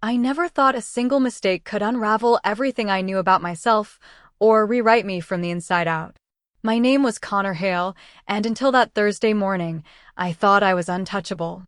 I never thought a single mistake could unravel everything I knew about myself or rewrite me from the inside out. My name was Connor Hale, and until that Thursday morning, I thought I was untouchable.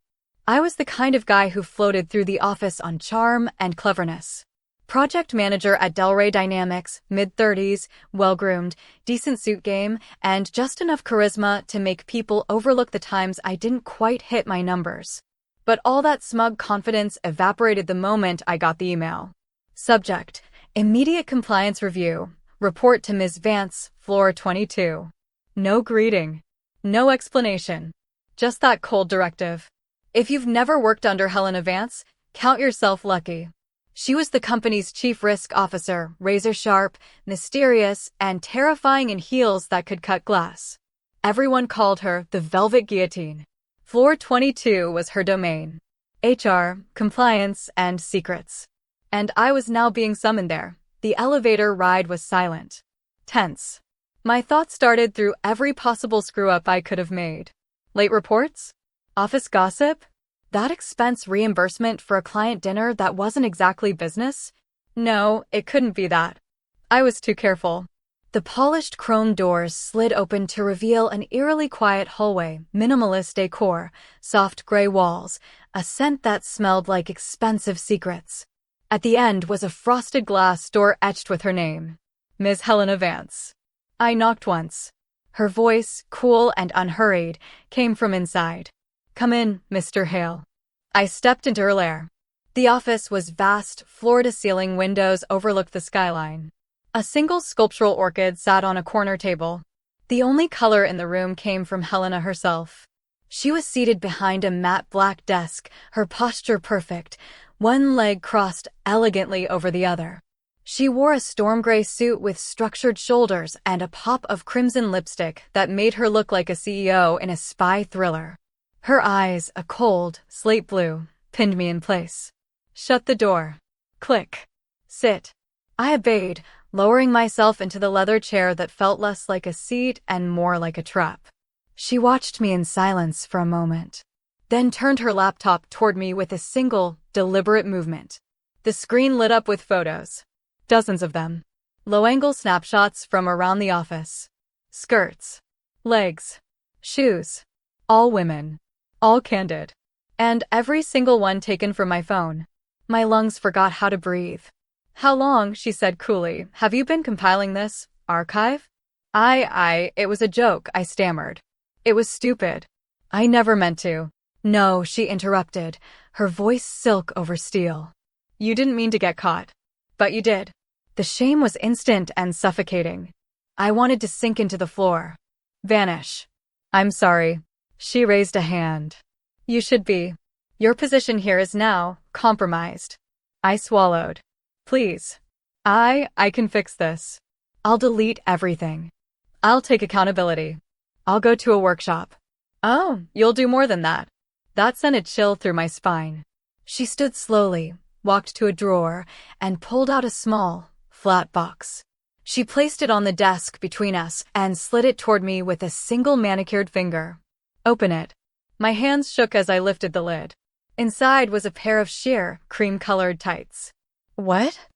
I was the kind of guy who floated through the office on charm and cleverness. Project manager at Delray Dynamics, mid-30s, well-groomed, decent suit game, and just enough charisma to make people overlook the times I didn't quite hit my numbers. But all that smug confidence evaporated the moment I got the email. Subject: Immediate compliance review. Report to Ms. Vance, floor 22. No greeting. No explanation. Just that cold directive. If you've never worked under Helena Vance, count yourself lucky. She was the company's chief risk officer, razor-sharp, mysterious, and terrifying in heels that could cut glass. Everyone called her the Velvet Guillotine. Floor 22 was her domain. HR, compliance, and secrets. And I was now being summoned there. The elevator ride was silent. Tense. My thoughts started through every possible screw-up I could have made. Late reports? Office gossip? That expense reimbursement for a client dinner that wasn't exactly business? No, it couldn't be that. I was too careful. The polished chrome doors slid open to reveal an eerily quiet hallway, minimalist decor, soft gray walls, a scent that smelled like expensive secrets. At the end was a frosted glass door etched with her name. Ms. Helena Vance. I knocked once. Her voice, cool and unhurried, came from inside. Come in, Mr. Hale. I stepped into her lair. The office was vast, floor-to-ceiling windows overlooked the skyline. A single sculptural orchid sat on a corner table. The only color in the room came from Helena herself. She was seated behind a matte black desk, her posture perfect, one leg crossed elegantly over the other. She wore a storm gray suit with structured shoulders and a pop of crimson lipstick that made her look like a CEO in a spy thriller. Her eyes, a cold, slate blue, pinned me in place. Shut the door. Click. Sit. I obeyed, lowering myself into the leather chair that felt less like a seat and more like a trap. She watched me in silence for a moment, then turned her laptop toward me with a single, deliberate movement. The screen lit up with photos. Dozens of them. Low-angle snapshots from around the office. Skirts. Legs. Shoes. All women. All candid. And every single one taken from my phone. My lungs forgot how to breathe. How long, she said coolly, have you been compiling this archive? It was a joke, I stammered. It was stupid. I never meant to. No, she interrupted, her voice silk over steel. You didn't mean to get caught. But you did. The shame was instant and suffocating. I wanted to sink into the floor. Vanish. I'm sorry. She raised a hand. You should be. Your position here is now compromised. I swallowed. Please. I can fix this. I'll delete everything. I'll take accountability. I'll go to a workshop. Oh, you'll do more than that. That sent a chill through my spine. She stood slowly, walked to a drawer, and pulled out a small, flat box. She placed it on the desk between us and slid it toward me with a single manicured finger. Open it. My hands shook as I lifted the lid. Inside was a pair of sheer, cream-colored tights. What?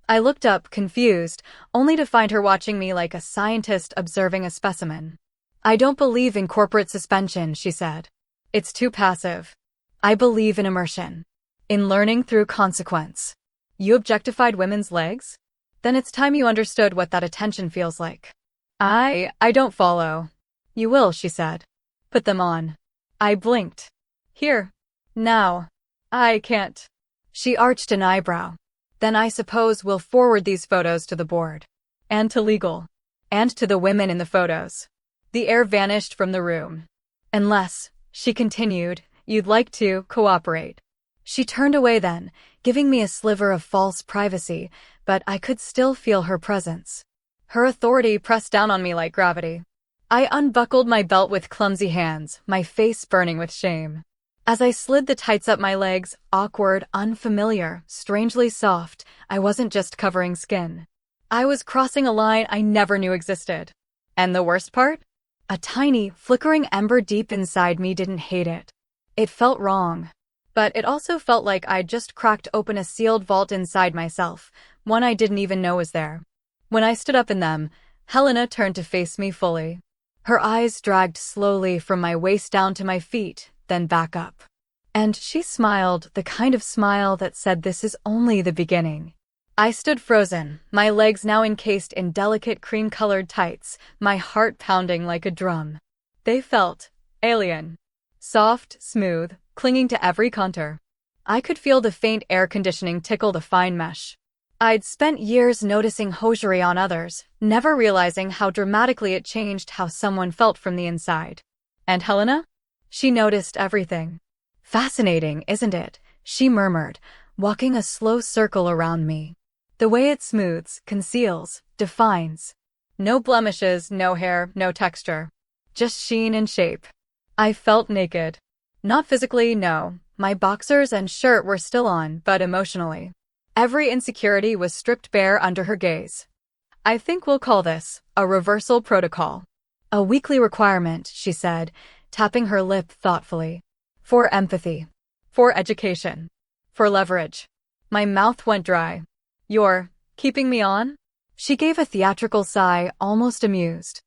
I looked up, confused, only to find her watching me like a scientist observing a specimen. I don't believe in corporate suspension, she said. It's too passive. I believe in immersion. In learning through consequence. You objectified women's legs? Then it's time you understood what that attention feels like. I don't follow. You will, she said. Put them on. I blinked. Here. Now. I can't. She arched an eyebrow. Then I suppose we'll forward these photos to the board. And to legal. And to the women in the photos. The air vanished from the room. Unless, she continued, you'd like to cooperate. She turned away then, giving me a sliver of false privacy, but I could still feel her presence. Her authority pressed down on me like gravity. I unbuckled my belt with clumsy hands, my face burning with shame. As I slid the tights up my legs, awkward, unfamiliar, strangely soft, I wasn't just covering skin. I was crossing a line I never knew existed. And the worst part? A tiny, flickering ember deep inside me didn't hate it. It felt wrong. But it also felt like I'd just cracked open a sealed vault inside myself, one I didn't even know was there. When I stood up in them, Helena turned to face me fully. Her eyes dragged slowly from my waist down to my feet, then back up. And she smiled, the kind of smile that said this is only the beginning. I stood frozen, my legs now encased in delicate cream-colored tights, my heart pounding like a drum. They felt alien. Soft, smooth, clinging to every contour. I could feel the faint air conditioning tickle the fine mesh. I'd spent years noticing hosiery on others, never realizing how dramatically it changed how someone felt from the inside. And Helena? She noticed everything. Fascinating, isn't it? She murmured, walking a slow circle around me. The way it smooths, conceals, defines. No blemishes, no hair, no texture. Just sheen and shape. I felt naked. Not physically, no. My boxers and shirt were still on, but emotionally. Every insecurity was stripped bare under her gaze. I think we'll call this a reversal protocol. A weekly requirement, she said, tapping her lip thoughtfully. For empathy. For education. For leverage. My mouth went dry. You're keeping me on? She gave a theatrical sigh, almost amused.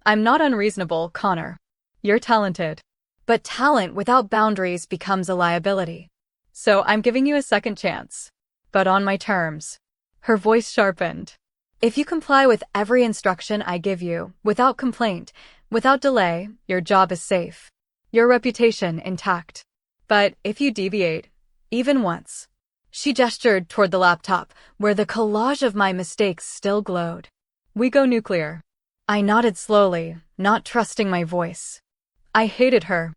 I'm not unreasonable, Connor. You're talented. But talent without boundaries becomes a liability. So I'm giving you a second chance. But on my terms. Her voice sharpened. If you comply with every instruction I give you, without complaint, without delay, your job is safe. Your reputation intact. But if you deviate, even once. She gestured toward the laptop, where the collage of my mistakes still glowed. We go nuclear. I nodded slowly, not trusting my voice. I hated her.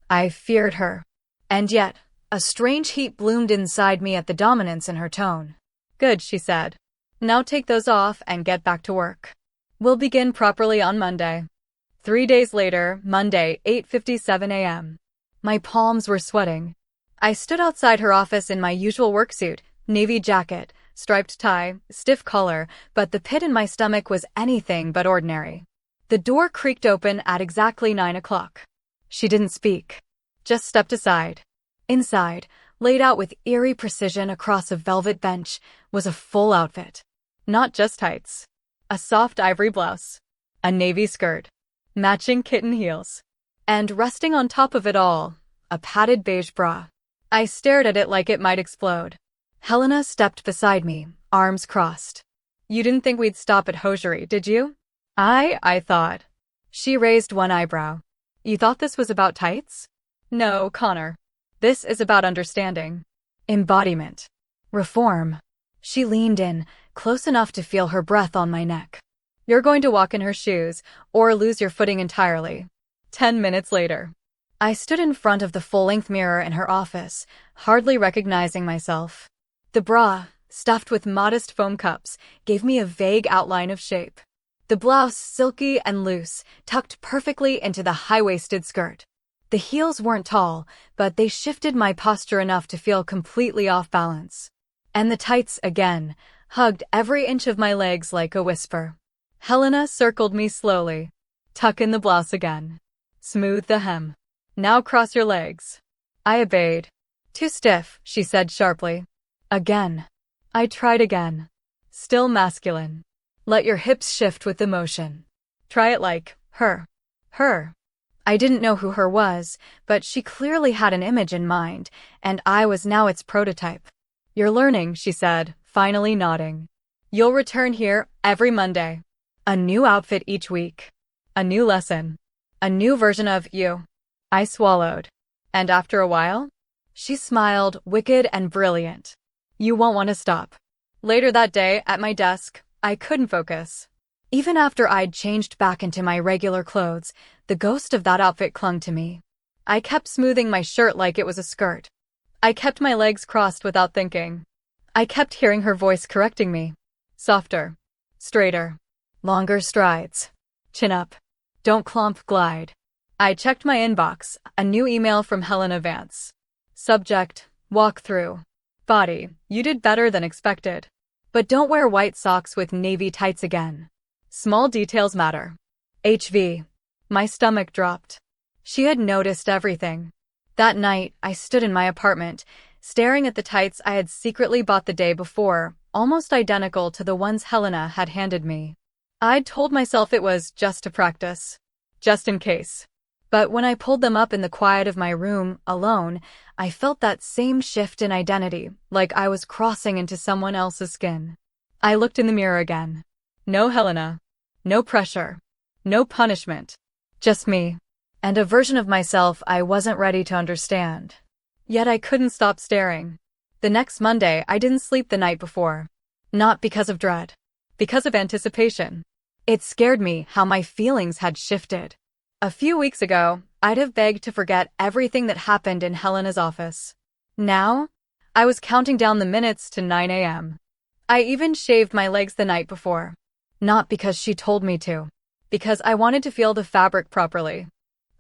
I feared her. And yet, a strange heat bloomed inside me at the dominance in her tone. Good, she said. Now take those off and get back to work. We'll begin properly on Monday. 3 days later, Monday, 8:57 a.m. My palms were sweating. I stood outside her office in my usual work suit, navy jacket, striped tie, stiff collar, but the pit in my stomach was anything but ordinary. The door creaked open at exactly 9 o'clock. She didn't speak. Just stepped aside. Inside, laid out with eerie precision across a velvet bench, was a full outfit. Not just tights. A soft ivory blouse. A navy skirt. Matching kitten heels. And resting on top of it all, a padded beige bra. I stared at it like it might explode. Helena stepped beside me, arms crossed. You didn't think we'd stop at hosiery, did you? I thought. She raised one eyebrow. You thought this was about tights? No, Connor. This is about understanding. Embodiment. Reform. She leaned in, close enough to feel her breath on my neck. You're going to walk in her shoes, or lose your footing entirely. 10 minutes later. I stood in front of the full-length mirror in her office, hardly recognizing myself. The bra, stuffed with modest foam cups, gave me a vague outline of shape. The blouse, silky and loose, tucked perfectly into the high-waisted skirt. The heels weren't tall, but they shifted my posture enough to feel completely off balance. And the tights, again, hugged every inch of my legs like a whisper. Helena circled me slowly. Tuck in the blouse again. Smooth the hem. Now cross your legs. I obeyed. Too stiff, she said sharply. Again. I tried again. Still masculine. Let your hips shift with the motion. Try it like her. Her. I didn't know who her was, but she clearly had an image in mind, and I was now its prototype. You're learning, she said, finally nodding. You'll return here every Monday. A new outfit each week. A new lesson. A new version of you. I swallowed. And after a while? She smiled, wicked and brilliant. You won't want to stop. Later that day, at my desk, I couldn't focus. Even after I'd changed back into my regular clothes, the ghost of that outfit clung to me. I kept smoothing my shirt like it was a skirt. I kept my legs crossed without thinking. I kept hearing her voice correcting me. Softer. Straighter. Longer strides. Chin up. Don't clump, glide. I checked my inbox, a new email from Helena Vance. Subject, walk through. Body, you did better than expected. But don't wear white socks with navy tights again. Small details matter. HV. My stomach dropped. She had noticed everything. That night, I stood in my apartment, staring at the tights I had secretly bought the day before, almost identical to the ones Helena had handed me. I'd told myself it was just to practice, just in case. But when I pulled them up in the quiet of my room, alone, I felt that same shift in identity, like I was crossing into someone else's skin. I looked in the mirror again. No Helena. No pressure. No punishment. Just me. And a version of myself I wasn't ready to understand. Yet I couldn't stop staring. The next Monday, I didn't sleep the night before. Not because of dread. Because of anticipation. It scared me how my feelings had shifted. A few weeks ago, I'd have begged to forget everything that happened in Helena's office. Now, I was counting down the minutes to 9 a.m. I even shaved my legs the night before. Not because she told me to. Because I wanted to feel the fabric properly.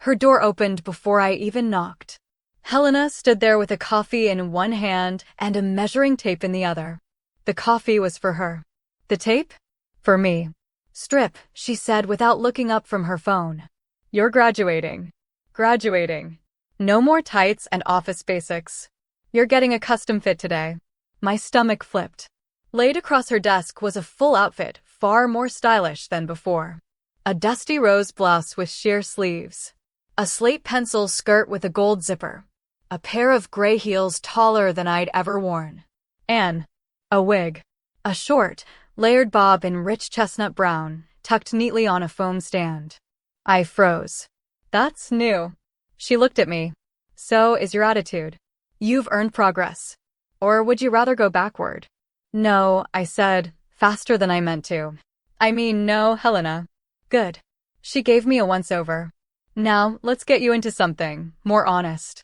Her door opened before I even knocked. Helena stood there with a coffee in one hand and a measuring tape in the other. The coffee was for her. The tape? For me. Strip, she said without looking up from her phone. You're graduating. Graduating. No more tights and office basics. You're getting a custom fit today. My stomach flipped. Laid across her desk was a full outfit, far more stylish than before. A dusty rose blouse with sheer sleeves. A slate pencil skirt with a gold zipper. A pair of gray heels taller than I'd ever worn. And a wig. A short, layered bob in rich chestnut brown, tucked neatly on a foam stand. I froze. That's new. She looked at me. So is your attitude. You've earned progress. Or would you rather go backward? No, I said, faster than I meant to. I mean no, Helena. Good. She gave me a once-over. Now, let's get you into something more honest.